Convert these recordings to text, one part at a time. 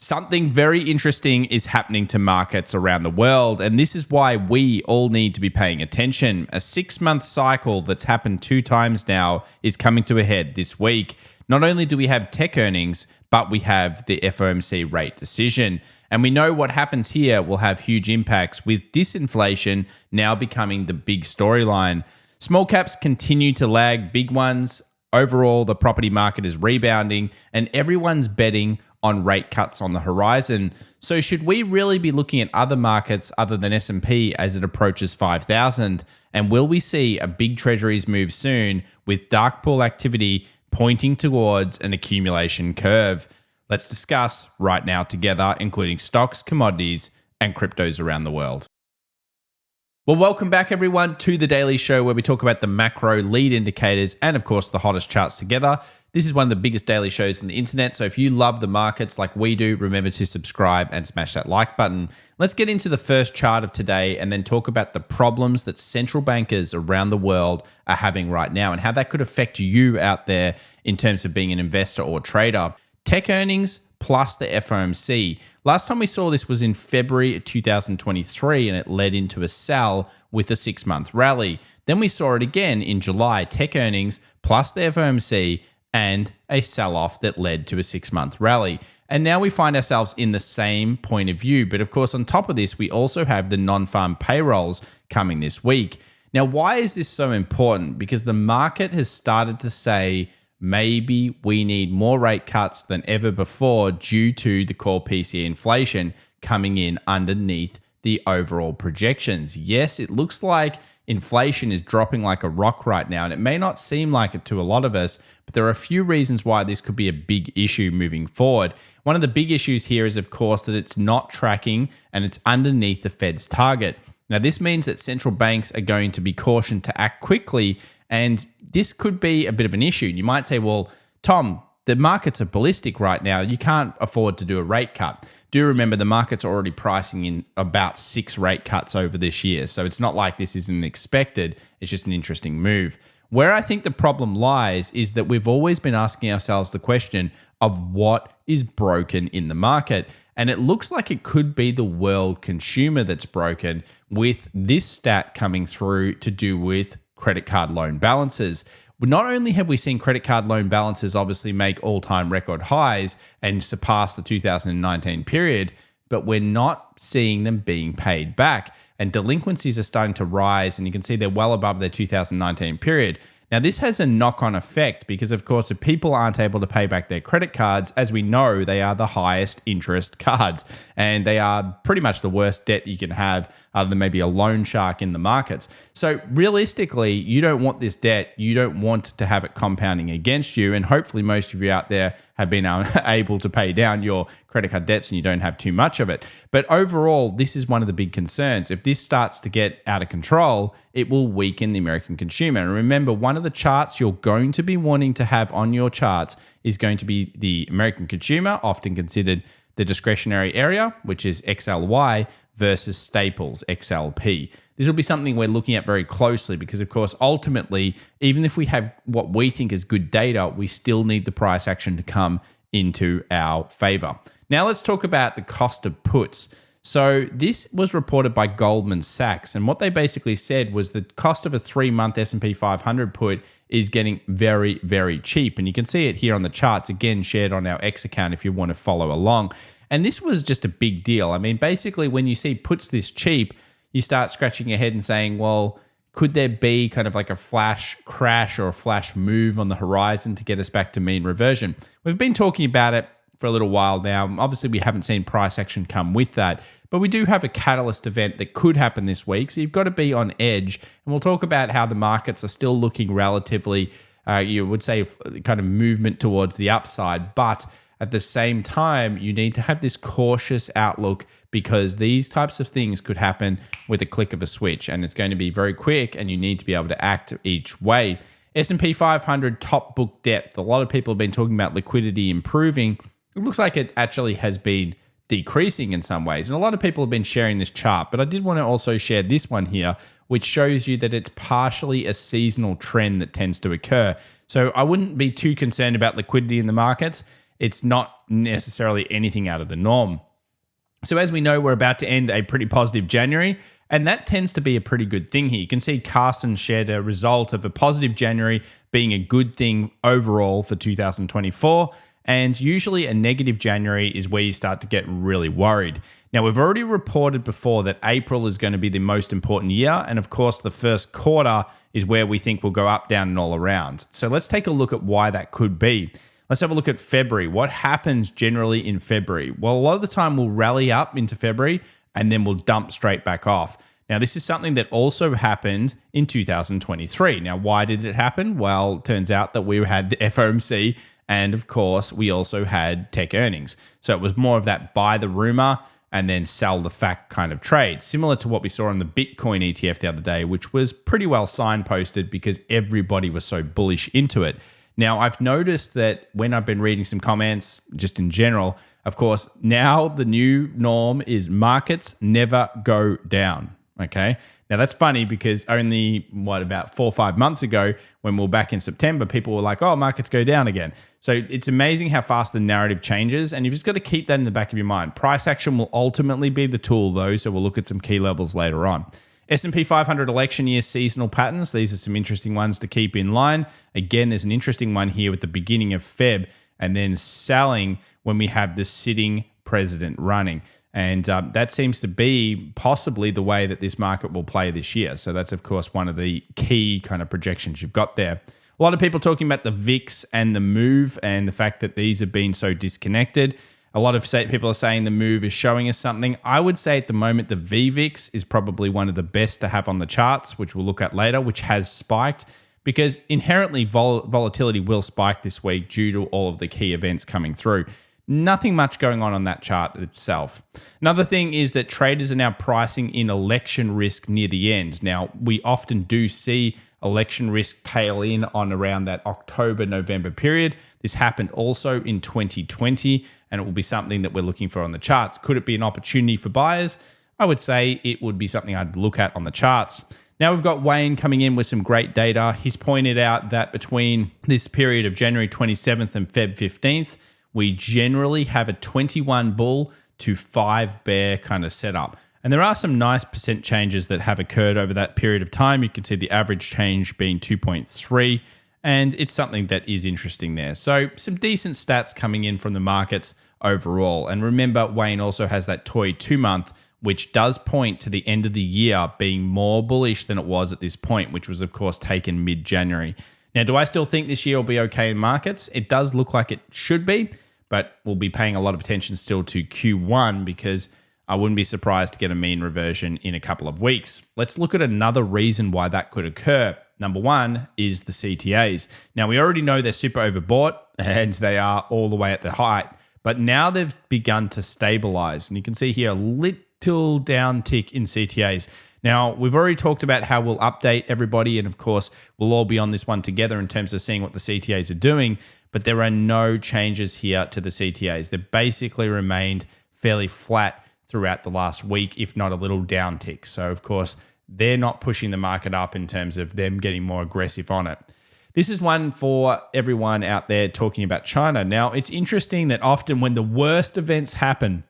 Something very interesting is happening to markets around the world, and this is why we all need to be paying attention. A 6-month cycle that's happened 2 times now is coming to a head this week. Not only do we have tech earnings, but we have the FOMC rate decision. And we know what happens here will have huge impacts, with disinflation now becoming the big storyline. Small caps continue to lag big ones. Overall, the property market is rebounding and everyone's betting on rate cuts on the horizon. So should we really be looking at other markets other than S&P as it approaches 5,000? And will we see a big treasuries move soon, with dark pool activity pointing towards an accumulation curve? Let's discuss right now together, including stocks, commodities, and cryptos around the world. Well, welcome back everyone to the Daily Show, where we talk about the macro lead indicators and of course the hottest charts together. This is one of the biggest daily shows on the internet, so if you love the markets like we do, remember to subscribe and smash that like button. Let's get into the first chart of today and then talk about the problems that central bankers around the world are having right now and how that could affect you out there in terms of being an investor or trader. Tech earnings plus the FOMC. Last time we saw this was in February 2023, and it led into a sell with a 6-month rally. Then we saw it again in July, tech earnings plus the FOMC and a sell-off that led to a 6-month rally. And now we find ourselves in the same point of view. But of course, on top of this, we also have the non-farm payrolls coming this week. Now, why is this so important? Because the market has started to say, maybe we need more rate cuts than ever before due to the core PCE inflation coming in underneath the overall projections. Yes, it looks like inflation is dropping like a rock right now, and it may not seem like it to a lot of us, but there are a few reasons why this could be a big issue moving forward. One of the big issues here is, of course, that it's not tracking and it's underneath the Fed's target. Now, this means that central banks are going to be cautioned to act quickly, and this could be a bit of an issue. You might say, well, Tom, the markets are ballistic right now. You can't afford to do a rate cut. Do remember the market's already pricing in about 6 rate cuts over this year. So it's not like this isn't expected. It's just an interesting move. Where I think the problem lies is that we've always been asking ourselves the question of what is broken in the market. And it looks like it could be the world consumer that's broken, with this stat coming through to do with credit card loan balances. Not only have we seen credit card loan balances obviously make all-time record highs and surpass the 2019 period, but we're not seeing them being paid back. And delinquencies are starting to rise, and you can see they're well above their 2019 period. Now, this has a knock-on effect because, of course, if people aren't able to pay back their credit cards, as we know, they are the highest interest cards, and they are pretty much the worst debt you can have, other than maybe a loan shark in the markets. So realistically, you don't want this debt. You don't want to have it compounding against you, and hopefully most of you out there have been able to pay down your credit card debts and you don't have too much of it. But overall, this is one of the big concerns. If this starts to get out of control, it will weaken the American consumer. And remember, one of the charts you're going to be wanting to have on your charts is going to be the American consumer, often considered the discretionary area, which is XLY, versus staples, XLP. This will be something we're looking at very closely because, of course, ultimately, even if we have what we think is good data, we still need the price action to come into our favor. Now let's talk about the cost of puts. So this was reported by Goldman Sachs, and what they basically said was the cost of a 3-month S&P 500 put is getting very, very cheap. And you can see it here on the charts, again, shared on our X account if you want to follow along. And this was just a big deal. I mean, basically, when you see puts this cheap, you start scratching your head and saying, well, could there be kind of like a flash crash or a flash move on the horizon to get us back to mean reversion? We've been talking about it for a little while now. Obviously, we haven't seen price action come with that, but we do have a catalyst event that could happen this week. So you've got to be on edge. And we'll talk about how the markets are still looking relatively, you would say, kind of movement towards the upside. But at the same time, you need to have this cautious outlook because these types of things could happen with a click of a switch, and it's going to be very quick, and you need to be able to act each way. S&P 500 top book depth. A lot of people have been talking about liquidity improving. It looks like it actually has been decreasing in some ways, and a lot of people have been sharing this chart, but I did want to also share this one here, which shows you that it's partially a seasonal trend that tends to occur. So I wouldn't be too concerned about liquidity in the markets. It's not necessarily anything out of the norm. So as we know, we're about to end a pretty positive January, and that tends to be a pretty good thing here. You can see Carsten shared a result of a positive January being a good thing overall for 2024, and usually a negative January is where you start to get really worried. Now, we've already reported before that April is going to be the most important year, and of course, the first quarter is where we think we'll go up, down, and all around. So let's take a look at why that could be. Let's have a look at February. What happens generally in February? Well, a lot of the time we'll rally up into February and then we'll dump straight back off. Now, this is something that also happened in 2023. Now, why did it happen? Well, it turns out that we had the FOMC and, of course, we also had tech earnings. So it was more of that buy the rumor and then sell the fact kind of trade, similar to what we saw on the Bitcoin ETF the other day, which was pretty well signposted because everybody was so bullish into it. Now, I've noticed that when I've been reading some comments, just in general, of course, now the new norm is markets never go down, okay? Now, that's funny because only, about 4 or 5 months ago, when we were back in September, people were like, oh, markets go down again. So it's amazing how fast the narrative changes, and you've just got to keep that in the back of your mind. Price action will ultimately be the tool, though, so we'll look at some key levels later on. S&P 500 election year seasonal patterns. These are some interesting ones to keep in line. Again, there's an interesting one here with the beginning of Feb and then selling when we have the sitting president running. And that seems to be possibly the way that this market will play this year. So that's, of course, one of the key kind of projections you've got there. A lot of people talking about the VIX and the move and the fact that these have been so disconnected. A lot of people are saying the move is showing us something. I would say at the moment, the VVIX is probably one of the best to have on the charts, which we'll look at later, which has spiked because inherently volatility will spike this week due to all of the key events coming through. Nothing much going on that chart itself. Another thing is that traders are now pricing in election risk near the end. Now, we often do see election risk tail in on around that October-November period. This happened also in 2020, and it will be something that we're looking for on the charts. Could it be an opportunity for buyers? I would say it would be something I'd look at on the charts. Now we've got Wayne coming in with some great data. He's pointed out that between this period of January 27th and Feb 15th, we generally have a 21 bull to 5 bear kind of setup. And there are some nice percent changes that have occurred over that period of time. You can see the average change being 2.3, and it's something that is interesting there. So some decent stats coming in from the markets overall. And remember, Wayne also has that toy 2-month, which does point to the end of the year being more bullish than it was at this point, which was, of course, taken mid-January. Now, do I still think this year will be okay in markets? It does look like it should be, but we'll be paying a lot of attention still to Q1 because I wouldn't be surprised to get a mean reversion in a couple of weeks. Let's look at another reason why that could occur. Number one is the CTAs. Now, we already know they're super overbought and they are all the way at the height, but now they've begun to stabilize. And you can see here a little down tick in CTAs. Now, we've already talked about how we'll update everybody, and of course, we'll all be on this one together in terms of seeing what the CTAs are doing, but there are no changes here to the CTAs. They've basically remained fairly flat throughout the last week, if not a little downtick. So, of course, they're not pushing the market up in terms of them getting more aggressive on it. This is one for everyone out there talking about China. Now, it's interesting that often when the worst events happen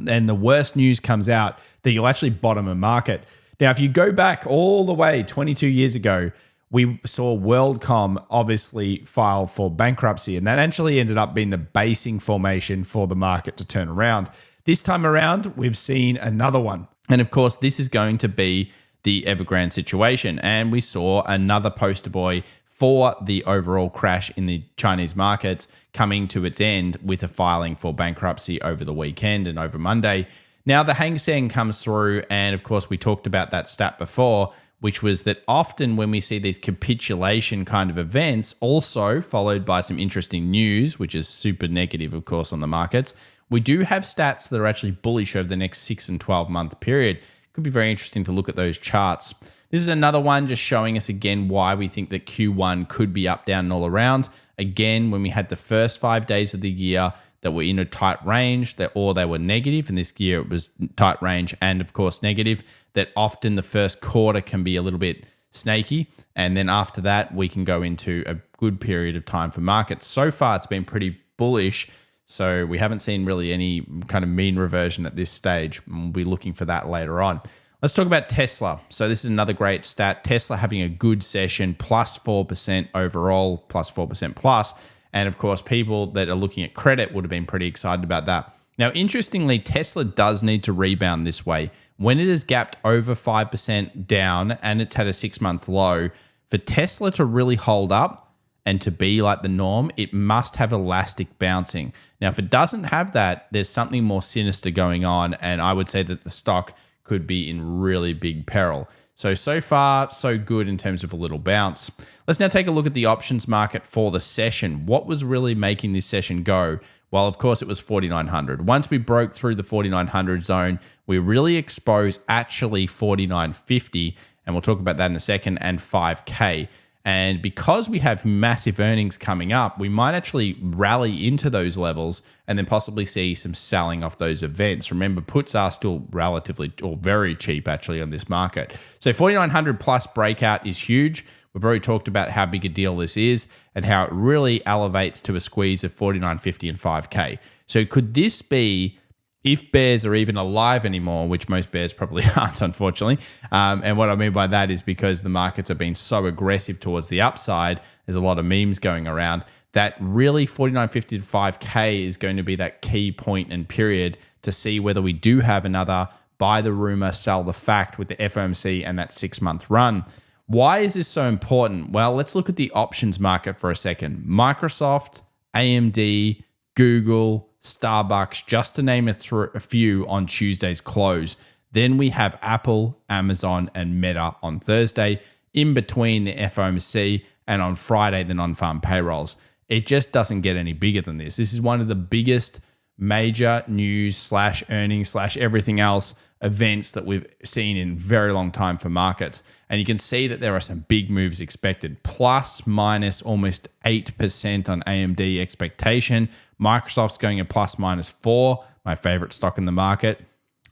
and the worst news comes out, that you'll actually bottom a market. Now, if you go back all the way 22 years ago, we saw WorldCom obviously file for bankruptcy, and that actually ended up being the basing formation for the market to turn around. This time around, we've seen another one. And of course, this is going to be the Evergrande situation. And we saw another poster boy for the overall crash in the Chinese markets coming to its end with a filing for bankruptcy over the weekend and over Monday. Now, the Hang Seng comes through, and of course, we talked about that stat before, which was that often when we see these capitulation kind of events, also followed by some interesting news, which is super negative, of course, on the markets, we do have stats that are actually bullish over the next 6 and 12 month period. Could be very interesting to look at those charts. This is another one just showing us again why we think that Q1 could be up, down, and all around. Again, when we had the first 5 days of the year that were in a tight range, or they were negative, and this year it was tight range and, of course, negative, that often the first quarter can be a little bit snaky. And then after that, we can go into a good period of time for markets. So far, it's been pretty bullish So we haven't seen really any kind of mean reversion at this stage. We'll be looking for that later on. Let's talk about Tesla. So this is another great stat. Tesla having a good session, plus 4% overall, plus 4% plus. And of course, people that are looking at credit would have been pretty excited about that. Now, interestingly, Tesla does need to rebound this way. When it has gapped over 5% down and it's had a 6-month low, for Tesla to really hold up and to be like the norm, it must have elastic bouncing. Now, if it doesn't have that, there's something more sinister going on. And I would say that the stock could be in really big peril. So far, so good in terms of a little bounce. Let's now take a look at the options market for the session. What was really making this session go? Well, of course, it was 4,900. Once we broke through the 4,900 zone, we really exposed actually 4,950, and we'll talk about that in a second, and 5K. And because we have massive earnings coming up, we might actually rally into those levels and then possibly see some selling off those events. Remember, puts are still relatively or very cheap actually on this market. So 4,900 plus breakout is huge. We've already talked about how big a deal this is and how it really elevates to a squeeze of 4,950 and 5K. So could this be, if bears are even alive anymore, which most bears probably aren't, unfortunately. And what I mean by that is because the markets have been so aggressive towards the upside, there's a lot of memes going around, that really 4,950 to 5K is going to be that key point and period to see whether we do have another buy the rumor, sell the fact with the FOMC and that 6-month run. Why is this so important? Well, let's look at the options market for a second. Microsoft, AMD, Google, Starbucks, just to name a few on Tuesday's close. Then we have Apple, Amazon, and Meta on Thursday, in between the FOMC and on Friday, the non-farm payrolls. It just doesn't get any bigger than this. This is one of the biggest major news / earnings / everything else events that we've seen in a very long time for markets. And you can see that there are some big moves expected, plus minus almost 8% on AMD expectation. Microsoft's going at plus minus 4, my favorite stock in the market.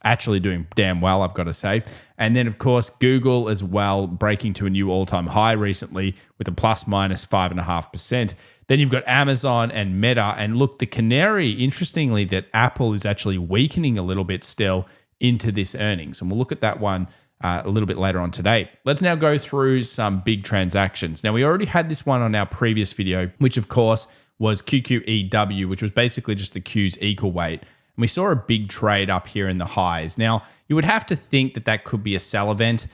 Actually doing damn well, I've got to say. And then, of course, Google as well, breaking to a new all-time high recently with a plus minus 5.5%. Then you've got Amazon and Meta. And look, the canary, interestingly, that Apple is actually weakening a little bit still into this earnings. And we'll look at that one a little bit later on today. Let's now go through some big transactions. Now, we already had this one on our previous video, which, of course, was QQEW, which was basically just the Q's equal weight. And we saw a big trade up here in the highs. Now, you would have to think that that could be a sell event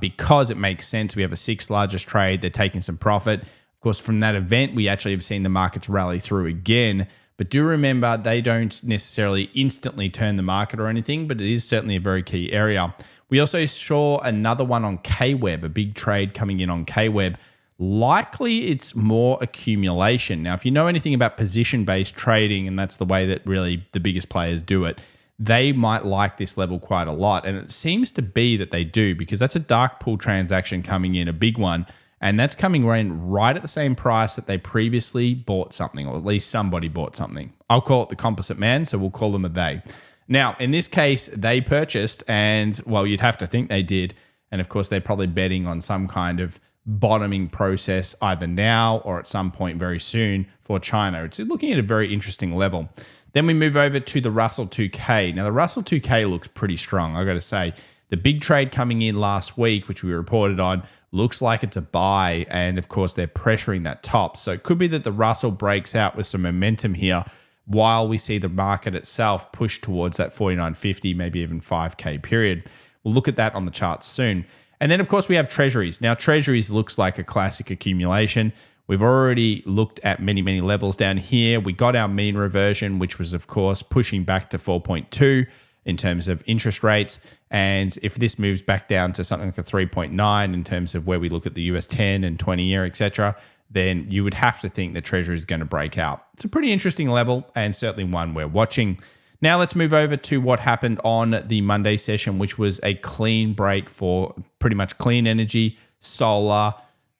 because it makes sense. We have a 6th largest trade. They're taking some profit. Of course, from that event, we actually have seen the markets rally through again. But do remember, they don't necessarily instantly turn the market or anything, but it is certainly a very key area. We also saw another one on KWeb, a big trade coming in on KWeb. Likely it's more accumulation. Now, if you know anything about position-based trading, and that's the way that really the biggest players do it, they might like this level quite a lot. And it seems to be that they do, because that's a dark pool transaction coming in, a big one. And that's coming in right at the same price that they previously bought something, or at least somebody bought something. I'll call it the composite man, so we'll call them a they. Now, in this case, they purchased, and well, you'd have to think they did. And of course, they're probably betting on some kind of bottoming process either now or at some point very soon for China. It's looking at a very interesting level. Then we move over to the Russell 2K. Now, the Russell 2K looks pretty strong, I've got to say. The big trade coming in last week, which we reported on, looks like it's a buy. And of course, they're pressuring that top. So it could be that the Russell breaks out with some momentum here while we see the market itself push towards that 49.50, maybe even 5K period. We'll look at that on the charts soon. And then, of course, we have treasuries. Now, treasuries looks like a classic accumulation. We've already looked at many, many levels down here. We got our mean reversion, which was, of course, pushing back to 4.2 in terms of interest rates. And if this moves back down to something like a 3.9 in terms of where we look at the US 10 and 20 year, etc., then you would have to think the treasury is going to break out. It's a pretty interesting level and certainly one we're watching. Now let's move over to what happened on the Monday session, which was a clean break for pretty much clean energy, solar,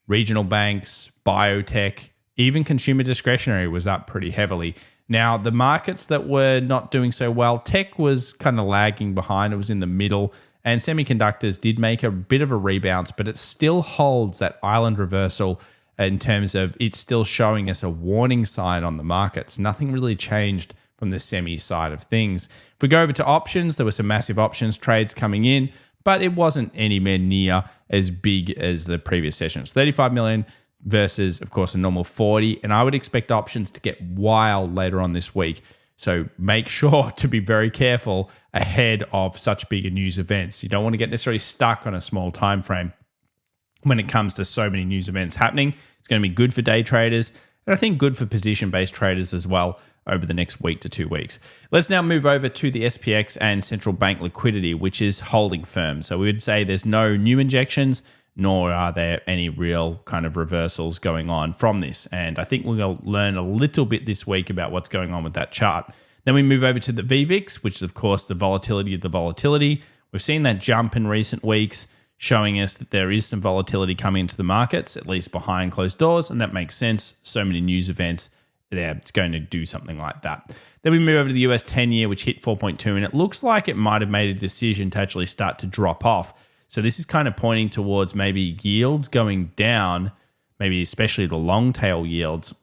regional banks, biotech, even consumer discretionary was up pretty heavily. Now, the markets that were not doing so well, tech was kind of lagging behind. It was in the middle, and semiconductors did make a bit of a rebound, but it still holds that island reversal in terms of it's still showing us a warning sign on the markets. Nothing really changed from the semi side of things. If we go over to options, there were some massive options trades coming in, but it wasn't anywhere near as big as the previous session. It's 35 million versus, of course, a normal 40. And I would expect options to get wild later on this week. So make sure to be very careful ahead of such bigger news events. You don't want to get necessarily stuck on a small time frame when it comes to so many news events happening. It's going to be good for day traders, and I think good for position-based traders as well over the next week to 2 weeks. Let's now move over to the SPX and central bank liquidity, which is holding firm. So we would say there's no new injections, nor are there any real kind of reversals going on from this. And I think we'll learn a little bit this week about what's going on with that chart. Then we move over to the VVIX, which is, of course, the volatility of the volatility. We've seen that jump in recent weeks, showing us that there is some volatility coming into the markets, at least behind closed doors, and that makes sense. So many news events there, it's going to do something like that. Then we move over to the US 10-year, which hit 4.2, and it looks like it might have made a decision to actually start to drop off. So this is kind of pointing towards maybe yields going down, maybe especially the long tail yields,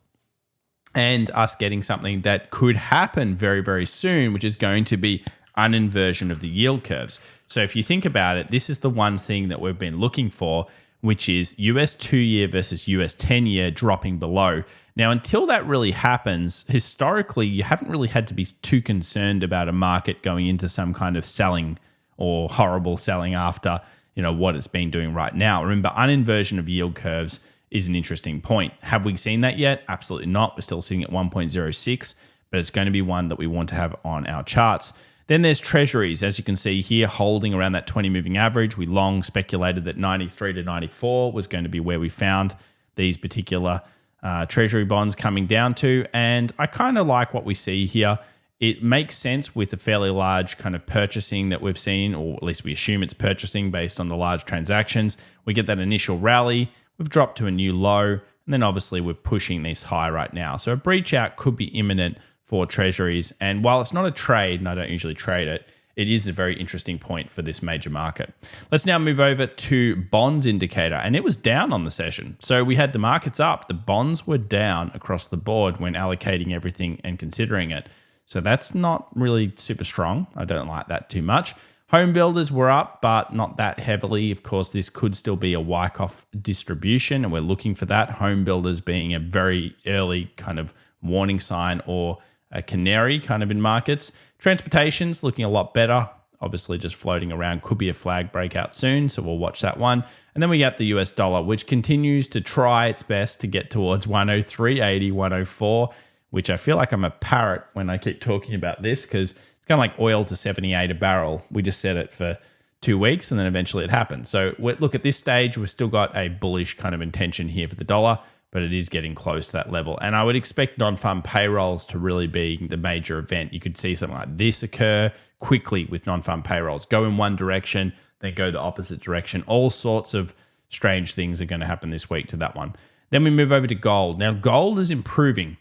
and us getting something that could happen very, very soon, which is going to be an inversion of the yield curves. So if you think about it, this is the one thing that we've been looking for, which is US 2-year versus US 10-year dropping below. Now, until that really happens, historically, you haven't really had to be too concerned about a market going into some kind of selling or horrible selling after, what it's been doing right now. Remember, uninversion of yield curves is an interesting point. Have we seen that yet? Absolutely not. We're still sitting at 1.06, but it's going to be one that we want to have on our charts. Then there's treasuries, as you can see here, holding around that 20 moving average. We long speculated that 93 to 94 was going to be where we found these particular treasury bonds coming down to. And I kind of like what we see here. It makes sense with the fairly large kind of purchasing that we've seen, or at least we assume it's purchasing based on the large transactions. We get that initial rally, we've dropped to a new low, and then obviously we're pushing this high right now. So a breach out could be imminent for treasuries. And while it's not a trade, and I don't usually trade it, it is a very interesting point for this major market. Let's now move over to bonds indicator, and it was down on the session. So we had the markets up, the bonds were down across the board when allocating everything and considering it. So that's not really super strong. I don't like that too much. Home builders were up, but not that heavily. Of course, this could still be a Wyckoff distribution, and we're looking for that. Home builders being a very early kind of warning sign or a canary kind of in markets. Transportation's looking a lot better. Obviously just floating around, could be a flag breakout soon, so we'll watch that one. And then we got the US dollar, which continues to try its best to get towards 103.80, 104, which I feel like I'm a parrot when I keep talking about this, because it's kind of like oil to 78 a barrel. We just said it for 2 weeks and then eventually it happened. So look, at this stage, we've still got a bullish kind of intention here for the dollar, but it is getting close to that level. And I would expect non-farm payrolls to really be the major event. You could see something like this occur quickly with non-farm payrolls. Go in one direction, then go the opposite direction. All sorts of strange things are going to happen this week to that one. Then we move over to gold. Now, gold is improving.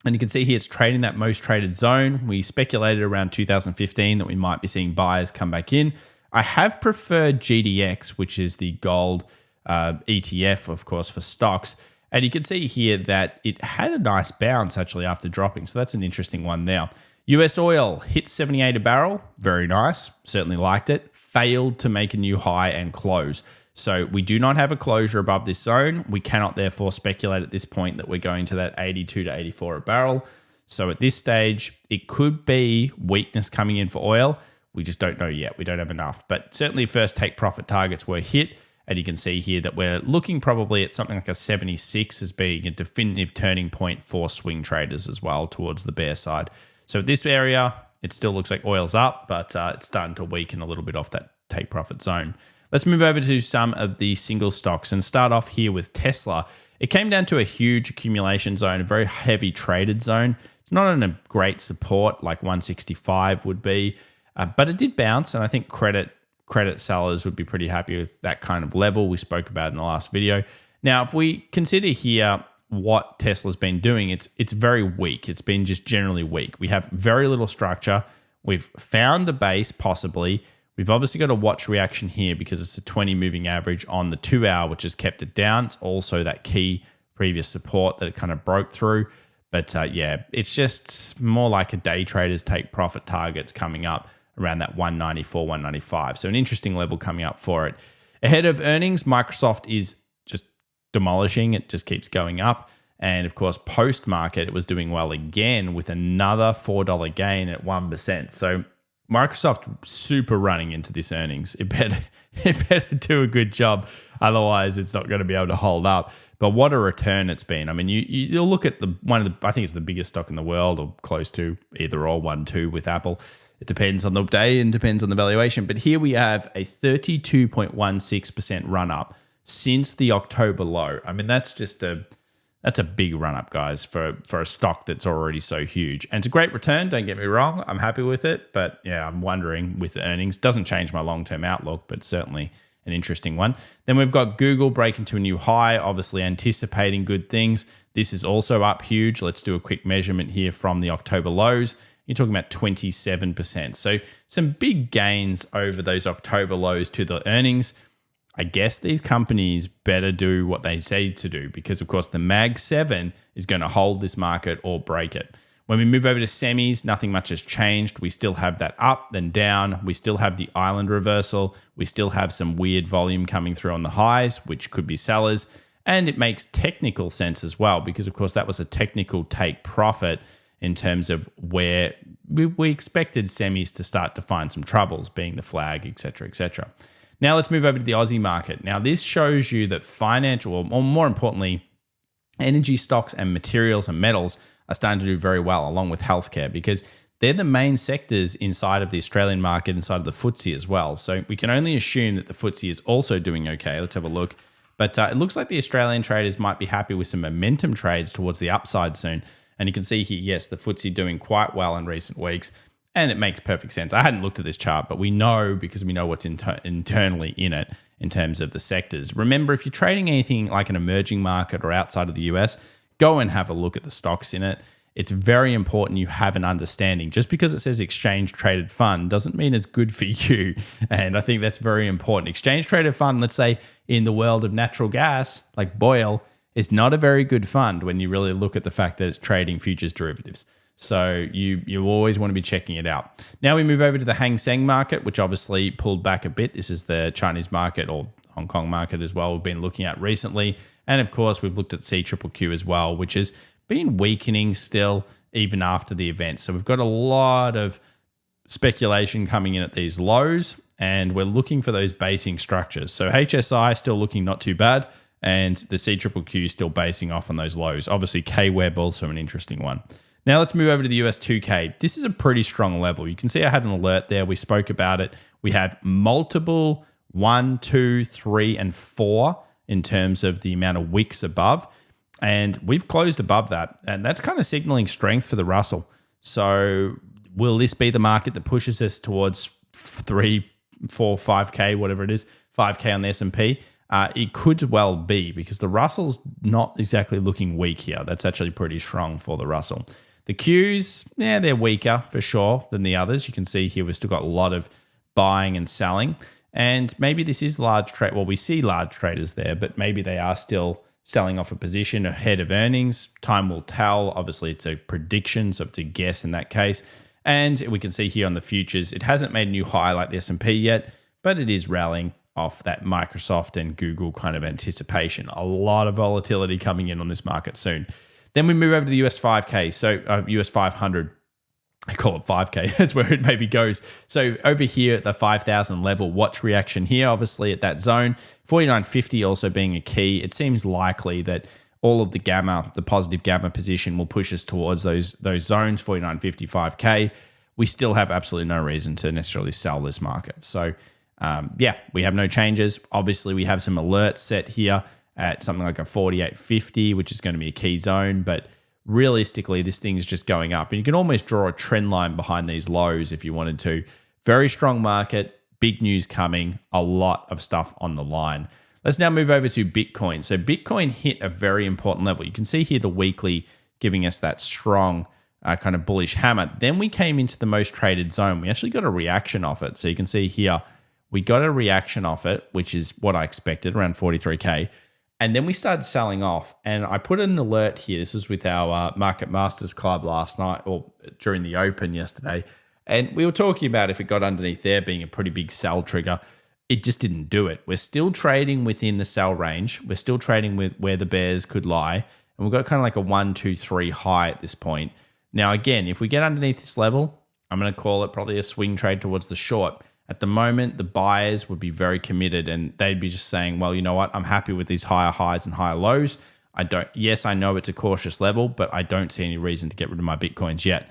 And you can see here it's trading that most traded zone. We speculated around 2015 that we might be seeing buyers come back in. I have preferred GDX, which is the gold ETF, of course, for stocks. And you can see here that it had a nice bounce actually after dropping. So that's an interesting one now. US oil hit 78 a barrel. Very nice. Certainly liked it. Failed to make a new high and close. So we do not have a closure above this zone. We cannot therefore speculate at this point that we're going to that 82 to 84 a barrel. So at this stage, it could be weakness coming in for oil. We just don't know yet. We don't have enough. But certainly first take profit targets were hit. And you can see here that we're looking probably at something like a 76 as being a definitive turning point for swing traders as well towards the bear side. So this area, it still looks like oil's up, but it's starting to weaken a little bit off that take profit zone. Let's move over to some of the single stocks and start off here with Tesla. It came down to a huge accumulation zone, a very heavy traded zone. It's not in a great support like 165 would be, but it did bounce, and I think credit sellers would be pretty happy with that kind of level we spoke about in the last video. Now, if we consider here what Tesla's been doing, it's very weak. It's been just generally weak. We have very little structure. We've found a base possibly. We've obviously got a watch reaction here because it's a 20 moving average on the 2 hour, which has kept it down. It's also that key previous support that it kind of broke through. But yeah, it's just more like a day traders take profit targets coming up around that 194, 195. So an interesting level coming up for it. Ahead of earnings, Microsoft is just demolishing. It just keeps going up. And of course, post-market, it was doing well again with another $4 gain at 1%. So Microsoft super running into this earnings. It better do a good job. Otherwise, it's not going to be able to hold up. But what a return it's been. I mean, you'll look at I think it's the biggest stock in the world, or close to, either or, 1-2 with Apple. It depends on the day and depends on the valuation. But here we have a 32.16% run up since the October low. I mean, that's a big run up, guys, for a stock that's already so huge. And it's a great return, don't get me wrong. I'm happy with it. But yeah, I'm wondering with the earnings. Doesn't change my long-term outlook, but certainly an interesting one. Then we've got Google breaking to a new high, obviously anticipating good things. This is also up huge. Let's do a quick measurement here from the October lows. You're talking about 27%. So some big gains over those October lows to the earnings. I guess these companies better do what they say to do because, of course, the Mag 7 is going to hold this market or break it. When we move over to semis, nothing much has changed. We still have that up, then down. We still have the island reversal. We still have some weird volume coming through on the highs, which could be sellers. And it makes technical sense as well because, of course, that was a technical take profit in terms of where we expected semis to start to find some troubles, being the flag, et cetera, et cetera. Now let's move over to the Aussie market. Now this shows you that financial, or more importantly, energy stocks and materials and metals are starting to do very well, along with healthcare, because they're the main sectors inside of the Australian market, inside of the FTSE as well. So we can only assume that the FTSE is also doing okay. Let's have a look. But it looks like the Australian traders might be happy with some momentum trades towards the upside soon. And you can see here, yes, the FTSE doing quite well in recent weeks. And it makes perfect sense. I hadn't looked at this chart, but we know because we know what's internally in it in terms of the sectors. Remember, if you're trading anything like an emerging market or outside of the US, go and have a look at the stocks in it. It's very important you have an understanding. Just because it says exchange traded fund doesn't mean it's good for you. And I think that's very important. Exchange traded fund, let's say in the world of natural gas, like Boyle, is not a very good fund when you really look at the fact that it's trading futures derivatives. So you always want to be checking it out. Now we move over to the Hang Seng market, which obviously pulled back a bit. This is the Chinese market or Hong Kong market as well we've been looking at recently. And of course, we've looked at CQQQ as well, which has been weakening still even after the event. So we've got a lot of speculation coming in at these lows, and we're looking for those basing structures. So HSI still looking not too bad, and the CQQQ still basing off on those lows. Obviously, K-Web also an interesting one. Now let's move over to the US 2K. This is a pretty strong level. You can see I had an alert there. We spoke about it. We have multiple 1, 2, 3, and 4 in terms of the amount of wicks above. And we've closed above that. And that's kind of signaling strength for the Russell. So will this be the market that pushes us towards 3, 4, 5K, whatever it is, 5K on the S&P? It could well be because the Russell's not exactly looking weak here. That's actually pretty strong for the Russell. The Qs, yeah, they're weaker for sure than the others. You can see here we've still got a lot of buying and selling. And maybe this is large trade. Well, we see large traders there, but maybe they are still selling off a position ahead of earnings. Time will tell. Obviously, it's a prediction, so it's a guess in that case. And we can see here on the futures, it hasn't made a new high like the S&P yet, but it is rallying off that Microsoft and Google kind of anticipation. A lot of volatility coming in on this market soon. Then we move over to the US 5K, so US 500. I call it 5K. That's where it maybe goes. So over here at the 5,000 level, watch reaction here, obviously at that zone. 49.50 also being a key. It seems likely that all of the gamma, the positive gamma position will push us towards those zones, 49.50, 5K. We still have absolutely no reason to necessarily sell this market. So yeah, we have no changes. Obviously, we have some alerts set here at something like a 48.50, which is going to be a key zone. But realistically, this thing's just going up. And you can almost draw a trend line behind these lows if you wanted to. Very strong market, big news coming, a lot of stuff on the line. Let's now move over to Bitcoin. So Bitcoin hit a very important level. You can see here the weekly giving us that strong kind of bullish hammer. Then we came into the most traded zone. We actually got a reaction off it. So you can see here, we got a reaction off it, which is what I expected, around 43K. And then we started selling off. And I put an alert here. This was with our Market Masters Club last night or during the open yesterday. And we were talking about if it got underneath there being a pretty big sell trigger. It just didn't do it. We're still trading within the sell range. We're still trading with where the bears could lie. And we've got kind of like a 1, 2, 3 high at this point. Now, again, if we get underneath this level, I'm going to call it probably a swing trade towards the short. At the moment, the buyers would be very committed and they'd be just saying, well, you know what? I'm happy with these higher highs and higher lows. Yes, I know it's a cautious level, but I don't see any reason to get rid of my Bitcoins yet.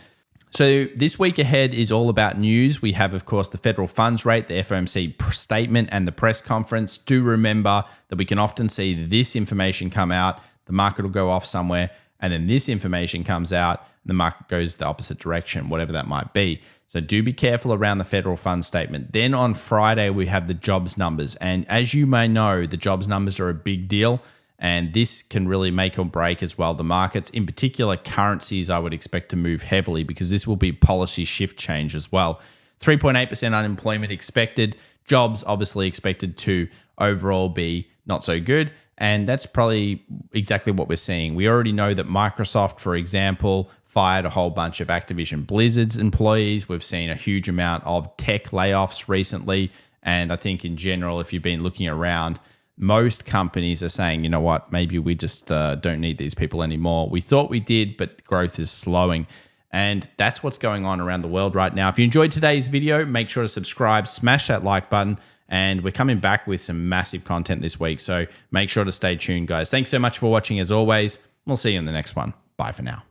So this week ahead is all about news. We have, of course, the federal funds rate, the FOMC statement, and the press conference. Do remember that we can often see this information come out, the market will go off somewhere, and then this information comes out, and the market goes the opposite direction, whatever that might be. So do be careful around the federal funds statement. Then on Friday, we have the jobs numbers. And as you may know, the jobs numbers are a big deal. And this can really make or break as well the markets. In particular, currencies I would expect to move heavily because this will be policy shift change as well. 3.8% unemployment expected. Jobs obviously expected to overall be not so good. And that's probably exactly what we're seeing. We already know that Microsoft, for example, fired a whole bunch of Activision Blizzard's employees. We've seen a huge amount of tech layoffs recently. And I think in general, if you've been looking around, most companies are saying, you know what, maybe we just don't need these people anymore. We thought we did, but growth is slowing. And that's what's going on around the world right now. If you enjoyed today's video, make sure to subscribe, smash that like button, and we're coming back with some massive content this week. So make sure to stay tuned, guys. Thanks so much for watching as always. We'll see you in the next one. Bye for now.